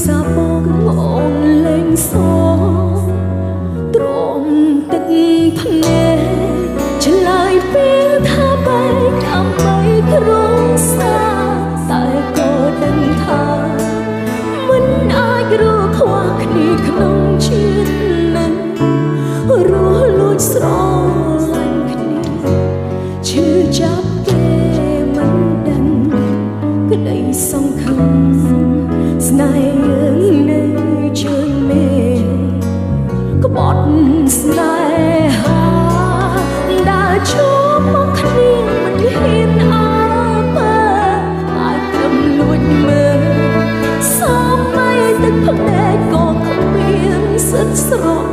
សាបងអូនលេងសទ្រាំទឹកភ្នែកឆ្លើយពេលថាបែកដើម្បីគ្រងសាតែក៏ដឹងថាមិនអាចរកខ្វះគ្នាក្នុងជាតិនឹងរស់លួចស្រឡាញ់គ្នាឈឺចាប់គេមិនដឹងក្តីសង្ឃឹមស្នេហ៍យើងនៅជើងមេក្បត់ស្នេហាដើរជួបមកគ្នាមិនហ៊ានអើបើអាចត្រឹមលួចមើលសម័យទឹកភ្នែកក៏គ្មានសិទ្ធស្រក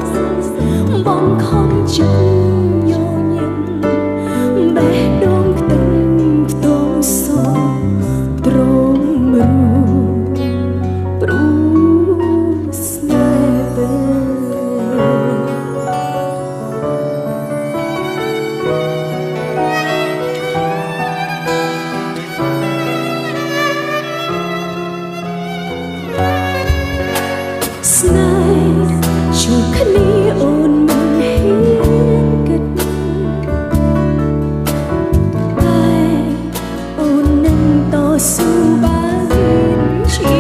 បងខំចិត្តញញឹមបេះដូងខ្ទឹមខ្ទមសទ្រង់រូព្រោះស្នេហ៍ពេលស្នេហ៍ជួបគ្នាអូនមិនហ៊ានគិតតែអូននឹងតស៊ូបានជី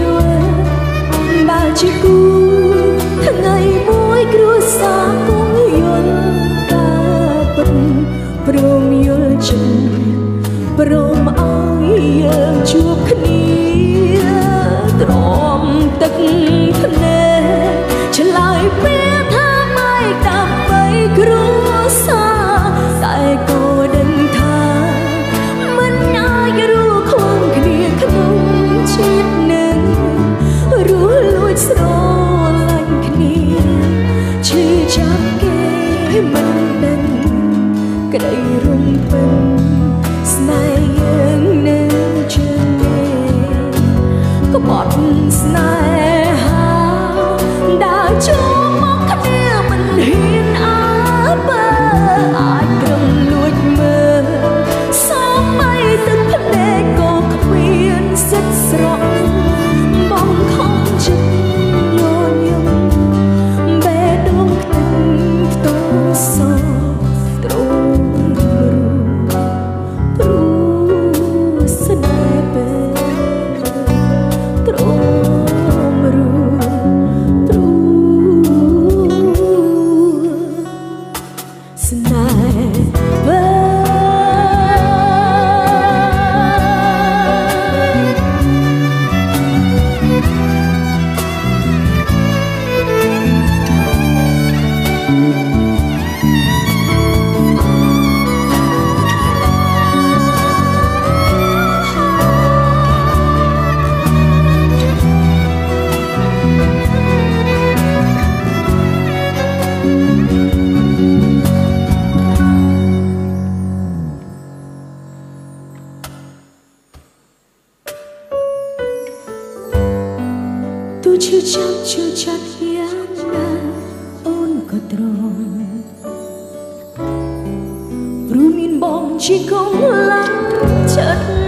វិតបើជាគូថ្ងៃមួយគ្រួសារគង់យល់ការពិតព្រមយល់ចិត្តព្រមឲ្យយើងជួបគ្នាទ្រាំទឹកភ្នែកឆ្លើយពេលថាไม่ដើម្បីគ្រួសារតែក៏ដឹងថាមិនអាចរੂខ្វងគ្នាក្នុងជាតិនឹងរស់លួចស្រឡាញ់គ្នាឈឺចាប់គេមិនដឹងក្តីរំពឹងស្នេហ៍យើងនៅជើងមេក្បត់ស្នេហាដើរចូលមកគ្នាមិនហ៊ានអើបើអាចត្រឹមលួចមើលសម័យទឹកភ្នែកក៏គ្មានសិទ្ធស្រកបងខំចិត្តញញឹមបេះដូងខ្ទឹមខ្ទមសទ្រង់ព្រោះស្នេហ៍ពេលទ្រង់រូព្រោះស្នេហ៍ពេលទូឈឺចាប់យ៉ាងណាអូនក៏ទ្រាំព្រោះមានបងជាកងឡាំចិត្ត